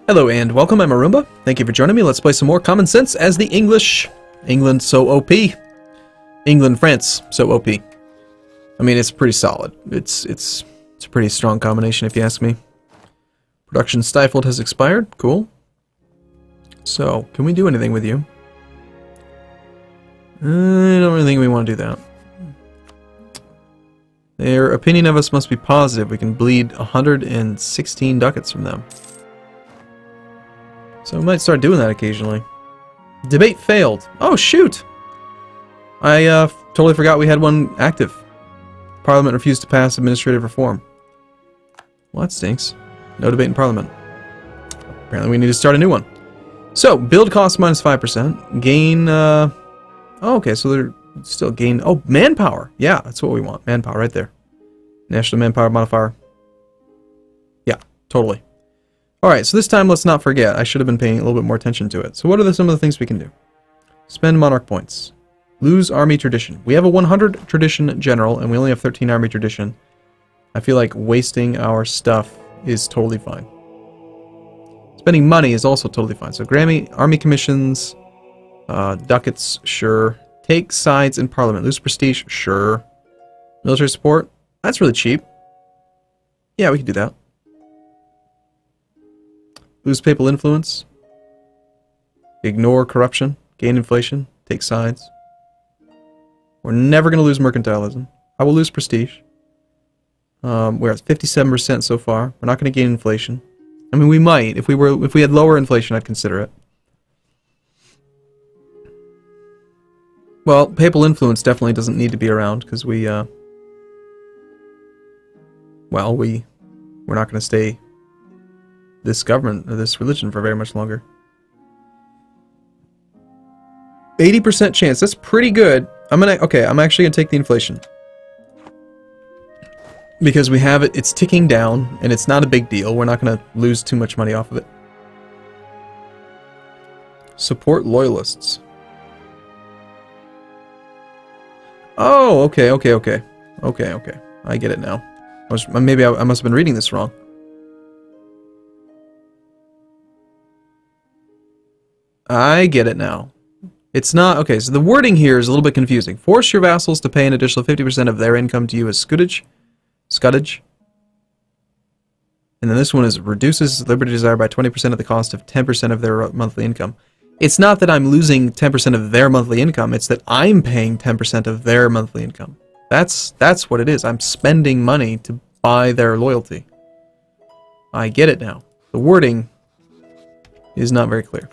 Hello and welcome, I'm Arumba. Thank you for joining me. Let's play some more Common Sense as the English. England so OP. England, France so OP. I mean, it's pretty solid. It's a pretty strong combination if you ask me. Production stifled has expired. Cool. So, can we do anything with you? I don't really think we want to do that. Their opinion of us must be positive. We can bleed 116 ducats from them. So we might start doing that occasionally. Debate failed. Oh, shoot! I totally forgot we had one active. Parliament refused to pass administrative reform. Well, that stinks. No debate in Parliament. Apparently we need to start a new one. So, build cost minus 5%. Gain, oh, okay, so they're still gain... Oh, manpower! Yeah, that's what we want. Manpower right there. National manpower modifier. Yeah, totally. Alright, so this time let's not forget. I should have been paying a little bit more attention to it. So what are some of the things we can do? Spend monarch points. Lose army tradition. We have a 100 tradition general, and we only have 13 army tradition. I feel like wasting our stuff is totally fine. Spending money is also totally fine. So Grammy, army commissions, ducats, sure. Take sides in parliament. Lose prestige, sure. Military support, that's really cheap. Yeah, we can do that. Lose papal influence. Ignore corruption. Gain inflation. Take sides. We're never going to lose mercantilism. I will lose prestige. We're at 57% so far. We're not going to gain inflation. I mean, we might. If we had lower inflation, I'd consider it. Well, papal influence definitely doesn't need to be around because we're not going to stay this government or this religion for very much longer. 80% chance. That's pretty good. I'm actually gonna take the inflation because we have it. It's ticking down, and it's not a big deal. We're not gonna lose too much money off of it. Support loyalists. Oh, okay. I get it now. Maybe I must have been reading this wrong. I get it now. It's not... Okay, so the wording here is a little bit confusing. Force your vassals to pay an additional 50% of their income to you as scutage. And then this one is reduces liberty desire by 20% of the cost of 10% of their monthly income. It's not that I'm losing 10% of their monthly income, it's that I'm paying 10% of their monthly income. That's what it is. I'm spending money to buy their loyalty. I get it now. The wording is not very clear.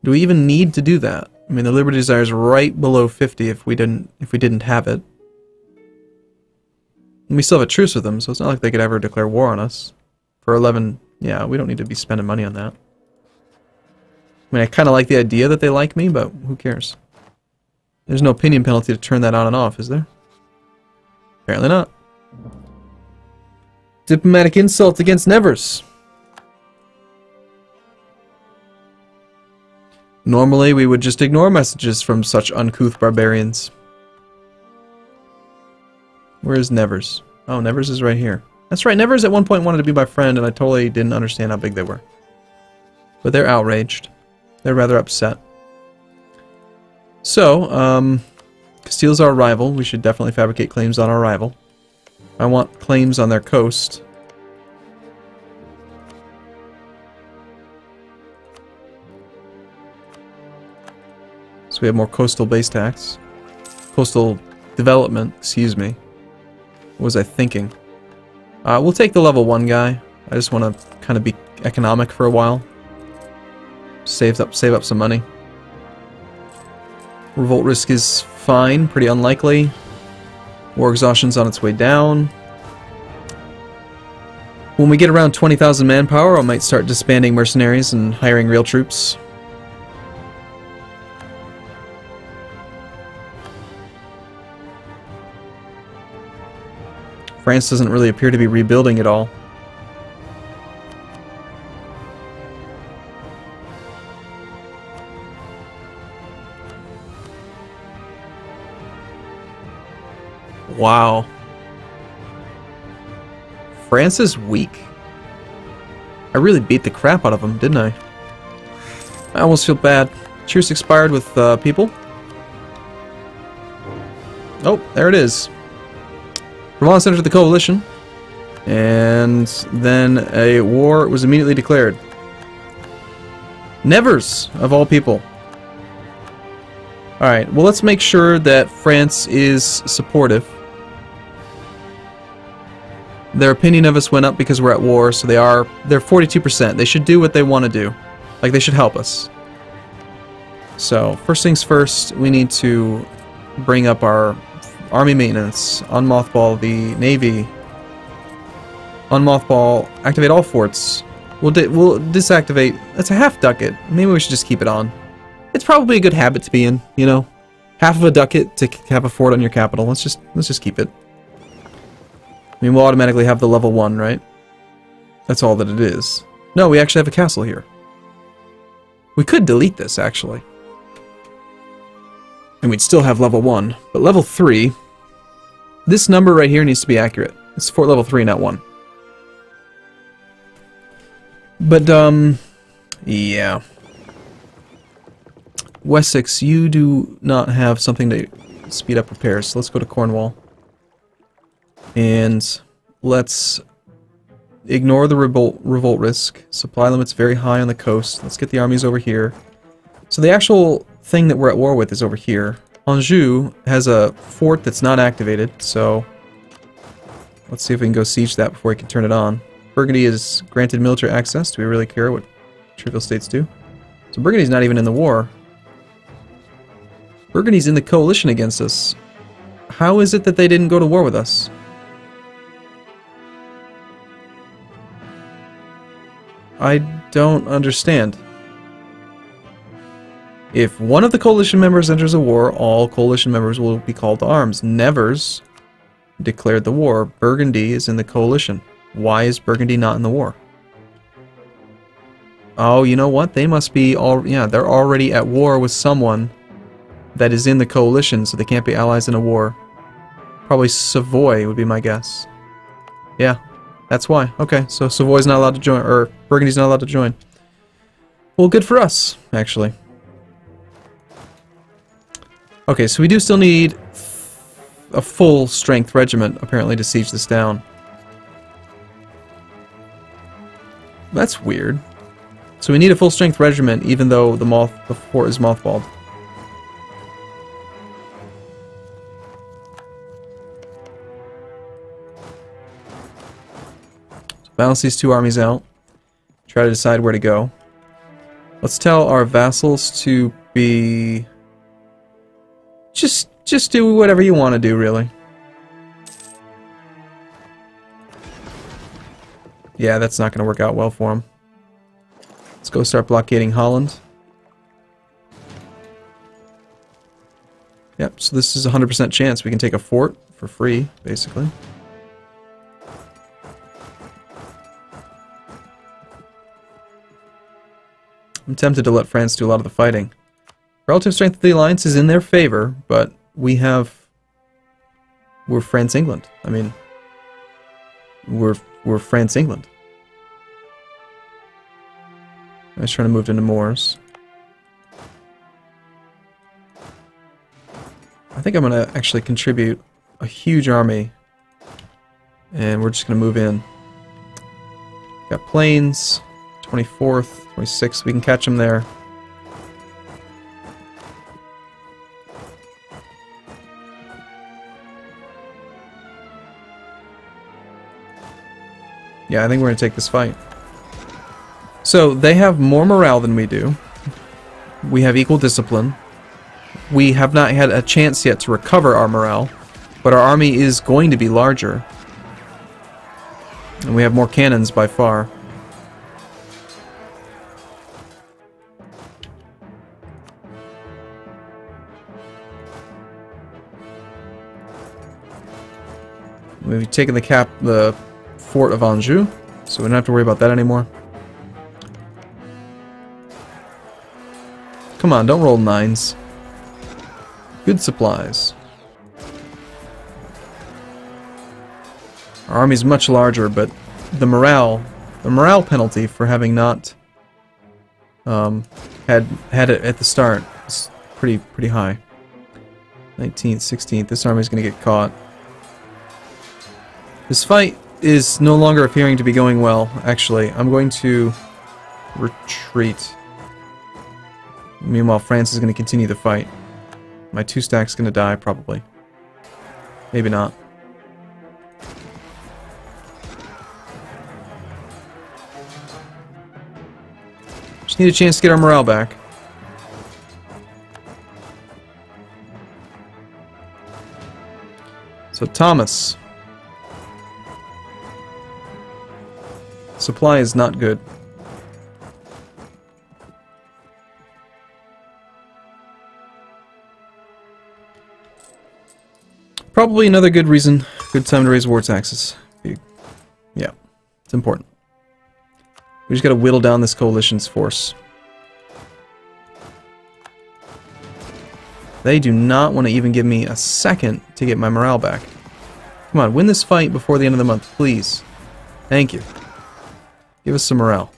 Do we even need to do that? I mean, the liberty desire is right below 50 if we didn't have it. And we still have a truce with them, so it's not like they could ever declare war on us. For 11, yeah, we don't need to be spending money on that. I mean, I kind of like the idea that they like me, but who cares? There's no opinion penalty to turn that on and off, is there? Apparently not. Diplomatic insult against Nevers. Normally, we would just ignore messages from such uncouth barbarians. Where is Nevers? Oh, Nevers is right here. That's right, Nevers at one point wanted to be my friend, and I totally didn't understand how big they were. But they're outraged. They're rather upset. So, Castile's our rival. We should definitely fabricate claims on our rival. I want claims on their coast. So we have more coastal base tax. Coastal development, excuse me. What was I thinking? We'll take the level 1 guy. I just want to kind of be economic for a while. Save up some money. Revolt risk is fine, pretty unlikely. War exhaustion's on its way down. When we get around 20,000 manpower, I might start disbanding mercenaries and hiring real troops. France doesn't really appear to be rebuilding at all. Wow. France is weak. I really beat the crap out of them, didn't I? I almost feel bad. Truce expired with people. Oh, there it is. Provence entered the coalition, and then a war was immediately declared. Nevers, of all people. Alright, well, let's make sure that France is supportive. Their opinion of us went up because we're at war, so they're 42%. They should do what they want to do. Like, they should help us. So, first things first, we need to bring up our army maintenance, unmothball the navy, unmothball, activate all forts. We'll disactivate. That's a half ducat. Maybe we should just keep it on. It's probably a good habit to be in, you know. Half of a ducat to have a fort on your capital. Let's just keep it. I mean, we'll automatically have the level 1, right? That's all that it is. No, we actually have a castle here. We could delete this, actually. And we'd still have level 1. But level 3, this number right here needs to be accurate. It's fort level 3, not 1. But, yeah. Wessex, you do not have something to speed up repairs, so let's go to Cornwall. And let's ignore the revolt risk. Supply limit's very high on the coast. Let's get the armies over here. So the actual thing that we're at war with is over here. Anjou has a fort that's not activated, so let's see if we can go siege that before we can turn it on. Burgundy is granted military access. Do we really care what trivial states do? So Burgundy's not even in the war. Burgundy's in the coalition against us. How is it that they didn't go to war with us? I don't understand. If one of the coalition members enters a war, all coalition members will be called to arms. Nevers declared the war. Burgundy is in the coalition. Why is Burgundy not in the war? Oh, you know what? They must be all... Yeah, they're already at war with someone that is in the coalition, so they can't be allies in a war. Probably Savoy would be my guess. Yeah, that's why. Okay, so Savoy's not allowed to join, or Burgundy's not allowed to join. Well, good for us, actually. Okay, so we do still need a full strength regiment, apparently, to siege this down. That's weird. So we need a full strength regiment, even though the fort is mothballed. So balance these two armies out. Try to decide where to go. Let's tell our vassals to be... Just do whatever you want to do, really. Yeah, that's not going to work out well for them. Let's go start blockading Holland. Yep, so this is a 100% chance we can take a fort for free, basically. I'm tempted to let France do a lot of the fighting. Relative strength of the alliance is in their favor, but we're France-England. I mean, we're France-England. I was trying to move into Moors. I think I'm going to actually contribute a huge army, and we're just going to move in. Got planes, 24th, 26th, we can catch them there. Yeah, I think we're going to take this fight. So, they have more morale than we do. We have equal discipline. We have not had a chance yet to recover our morale, but our army is going to be larger. And we have more cannons by far. We've taken the fort of Anjou, so we don't have to worry about that anymore. Come on, don't roll 9s. Good supplies. Our army's much larger, but the morale penalty for having not had it at the start is pretty high. 19th, 16th. This army's going to get caught. This fight is no longer appearing to be going well, actually. I'm going to retreat. Meanwhile, France is going to continue the fight. My 2-stack's going to die, probably. Maybe not. Just need a chance to get our morale back. So, Thomas. Supply is not good. Probably another good reason, good time to raise war taxes. Yeah, it's important. We just gotta whittle down this coalition's force. They do not want to even give me a second to get my morale back. Come on, win this fight before the end of the month, please. Thank you. Give us some morale.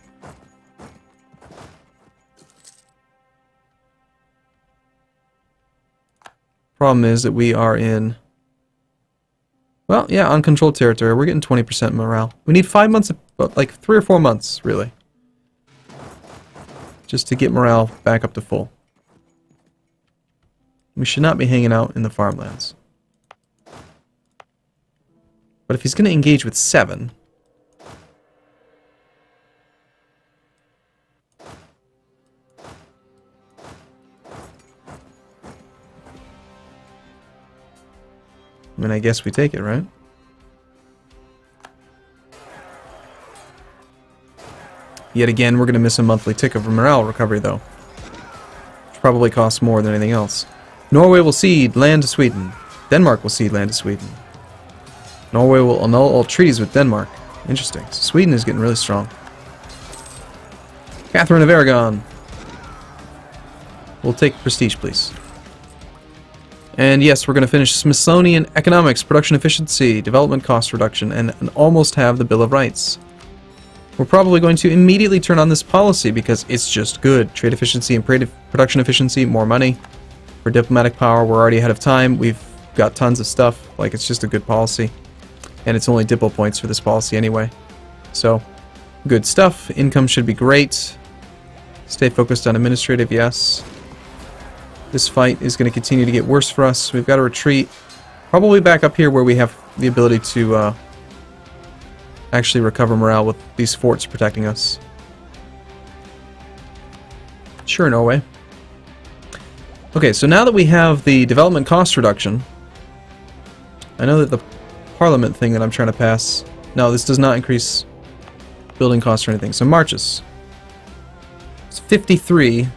Problem is that we are in... Well, yeah, uncontrolled territory. We're getting 20% morale. We need 5 months, like 3 or 4 months, really. Just to get morale back up to full. We should not be hanging out in the farmlands. But if he's going to engage with 7... I mean, I guess we take it, right? Yet again, we're going to miss a monthly tick of morale recovery, though. Which probably costs more than anything else. Norway will cede land to Sweden. Denmark will cede land to Sweden. Norway will annul all treaties with Denmark. Interesting. So Sweden is getting really strong. Catherine of Aragon. We'll take prestige, please. And yes, we're going to finish Smithsonian Economics, Production Efficiency, Development Cost Reduction, and almost have the Bill of Rights. We're probably going to immediately turn on this policy because it's just good. Trade efficiency and production efficiency, more money. For diplomatic power, we're already ahead of time. We've got tons of stuff. Like, it's just a good policy. And it's only Diplo points for this policy anyway. So, good stuff. Income should be great. Stay focused on administrative, yes. This fight is going to continue to get worse for us. We've got to retreat. Probably back up here where we have the ability to actually recover morale with these forts protecting us. Sure, Norway. Okay, so now that we have the development cost reduction, I know that the parliament thing that I'm trying to pass... No, this does not increase building costs or anything. So marches. It's 53...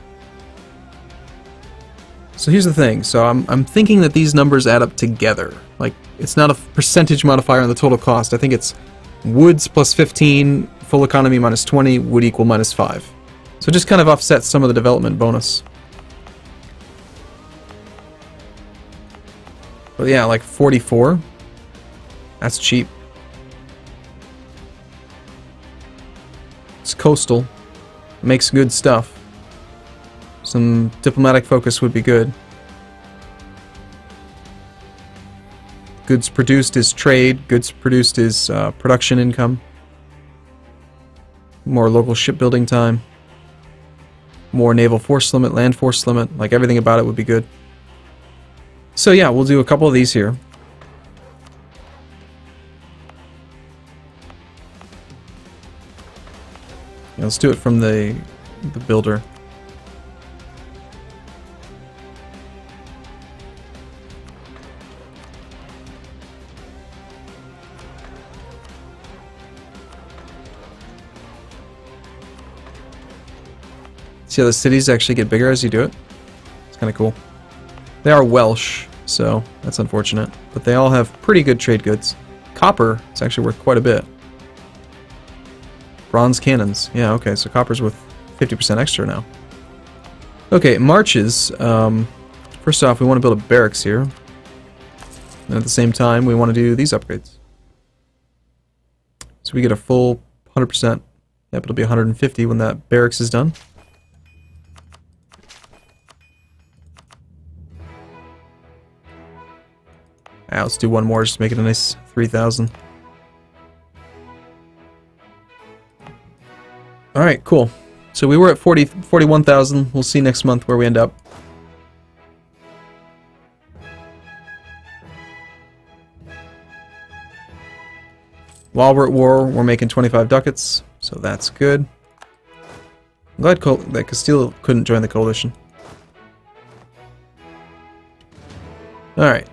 So here's the thing, so I'm thinking that these numbers add up together. Like, it's not a percentage modifier on the total cost. I think it's woods plus 15, full economy minus 20, would equal minus 5. So it just kind of offsets some of the development bonus. But yeah, like 44. That's cheap. It's coastal. Makes good stuff. Some diplomatic focus would be good. Goods produced is trade. Goods produced is production income. More local shipbuilding time. More naval force limit, land force limit. Like, everything about it would be good. So yeah, we'll do a couple of these here. Yeah, let's do it from the builder. See how the cities actually get bigger as you do it? It's kind of cool. They are Welsh, so that's unfortunate. But they all have pretty good trade goods. Copper is actually worth quite a bit. Bronze cannons. Yeah, okay, so copper's worth 50% extra now. Okay, marches. First off, we want to build a barracks here. And at the same time, we want to do these upgrades. So we get a full 100%. Yep, it'll be 150 when that barracks is done. Let's do one more, just to make it a nice 3,000. Alright, cool. So we were at 41,000. We'll see next month where we end up. While we're at war, we're making 25 ducats, so that's good. I'm glad that Castile couldn't join the coalition. Alright.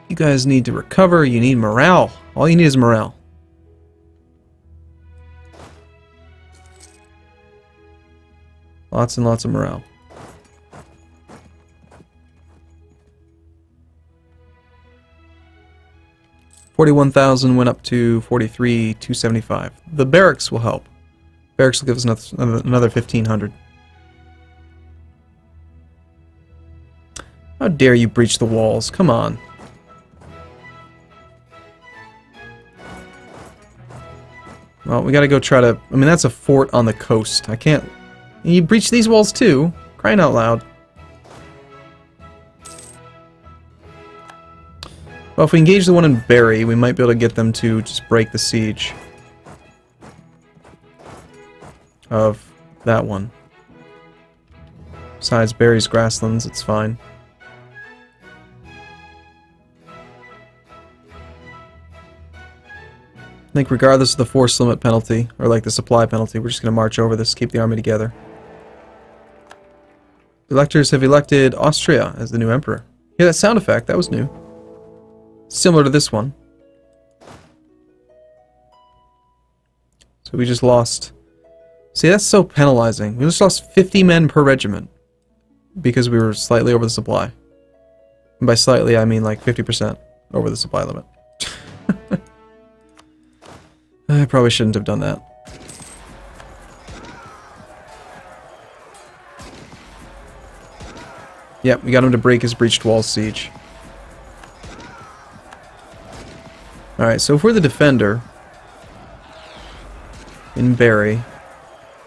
You guys need to recover, you need morale. All you need is morale. Lots and lots of morale. $41,000 went up to 43,275. The barracks will help. Barracks will give us another 1,500. How dare you breach the walls? Come on. Well, we gotta go try to... I mean, that's a fort on the coast. I can't... You breach these walls too? Crying out loud. Well, if we engage the one in Barry, we might be able to get them to just break the siege of that one. Besides Barry's grasslands, it's fine. I think regardless of the force limit penalty, or like the supply penalty, we're just going to march over this, keep the army together. Electors have elected Austria as the new emperor. Yeah, that sound effect, that was new. Similar to this one. So we just lost... See, that's so penalizing. We just lost 50 men per regiment because we were slightly over the supply. And by slightly, I mean like 50% over the supply limit. I probably shouldn't have done that. Yep, we got him to break his breached wall siege. Alright, so if we're the defender in Barry...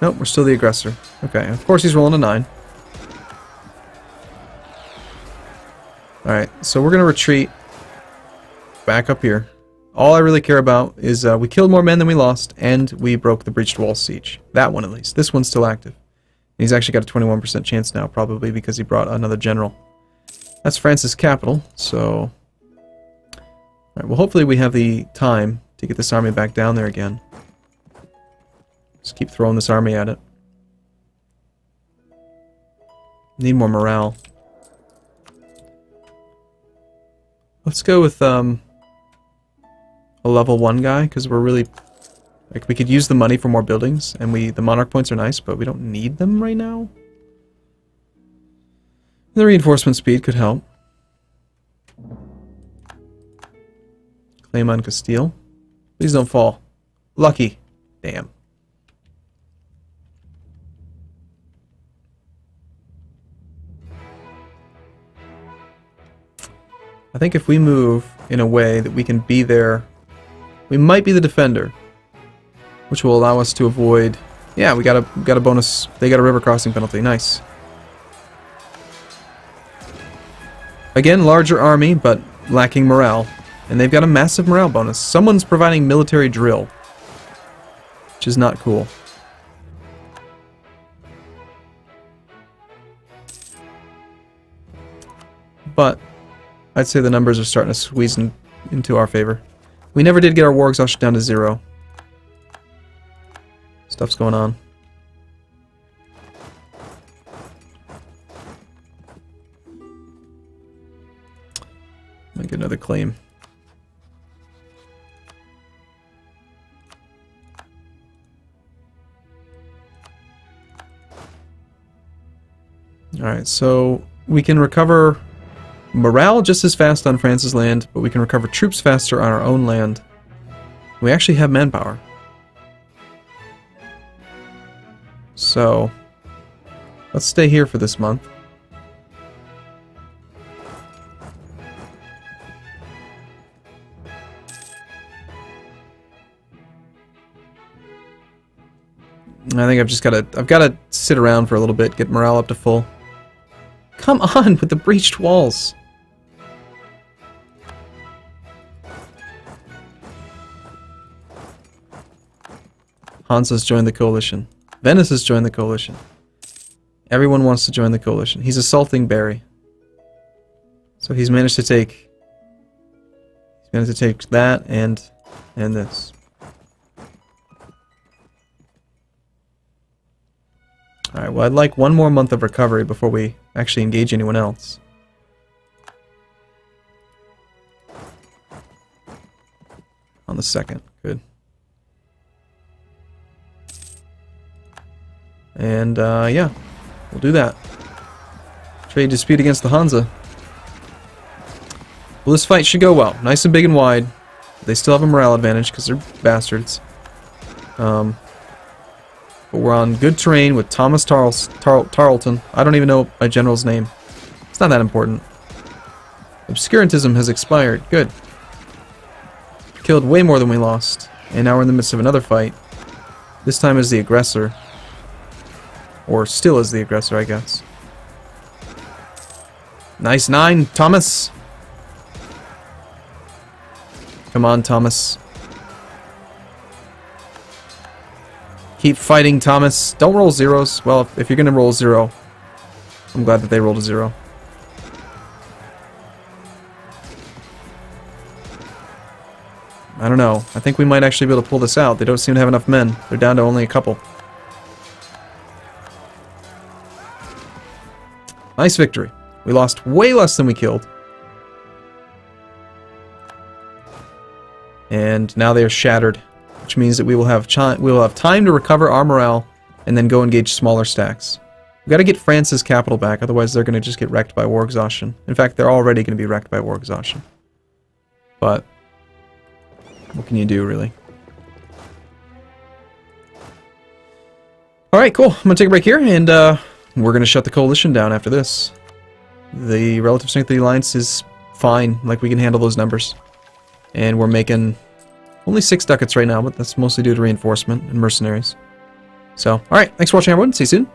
Nope, we're still the aggressor. Okay, of course he's rolling a 9. Alright, so we're going to retreat back up here. All I really care about is we killed more men than we lost, and we broke the breached wall siege. That one at least. This one's still active. And he's actually got a 21% chance now, probably because he brought another general. That's France's capital, so... Alright, well hopefully we have the time to get this army back down there again. Just keep throwing this army at it. Need more morale. Let's go with a level 1 guy, because we're really... Like, we could use the money for more buildings, and the monarch points are nice, but we don't need them right now. The reinforcement speed could help. Claim on Castile. Please don't fall. Lucky. Damn. I think if we move in a way that we can be there, we might be the defender, which will allow us to avoid... Yeah, we got a bonus. They got a river crossing penalty. Nice. Again, larger army, but lacking morale. And they've got a massive morale bonus. Someone's providing military drill, which is not cool. But I'd say the numbers are starting to squeeze into our favor. We never did get our war exhaustion down to 0. Stuff's going on. Make another claim. Alright, so we can recover morale just as fast on France's land, but we can recover troops faster on our own land. We actually have manpower. So, let's stay here for this month. I think I've gotta sit around for a little bit, get morale up to full. Come on with the breached walls. Hansa's joined the coalition. Venice has joined the coalition. Everyone wants to join the coalition. He's assaulting Barry. So he's managed to take that and this. Alright, well I'd like one more month of recovery before we actually engage anyone else. On the 2nd, good. And yeah, we'll do that. Trade dispute against the Hansa. Well, this fight should go well. Nice and big and wide. They still have a morale advantage because they're bastards. But we're on good terrain with Thomas Tarleton. I don't even know my general's name. It's not that important. Obscurantism has expired. Good. Killed way more than we lost. And now we're in the midst of another fight. This time as the aggressor. Or still as the aggressor, I guess. Nice 9, Thomas. Come on, Thomas. Keep fighting, Thomas. Don't roll zeros. Well, if you're going to roll 0, I'm glad that they rolled a 0. I don't know. I think we might actually be able to pull this out. They don't seem to have enough men. They're down to only a couple. Nice victory. We lost way less than we killed. And now they are shattered, which means that we will have time to recover our morale and then go engage smaller stacks. We've got to get France's capital back, otherwise they're going to just get wrecked by war exhaustion. In fact, they're already going to be wrecked by war exhaustion. But what can you do, really? Alright, cool. I'm going to take a break here, and we're going to shut the coalition down after this. The relative strength of the alliance is fine. Like, we can handle those numbers. And we're making only 6 ducats right now, but that's mostly due to reinforcement and mercenaries. So, alright, thanks for watching, everyone. See you soon.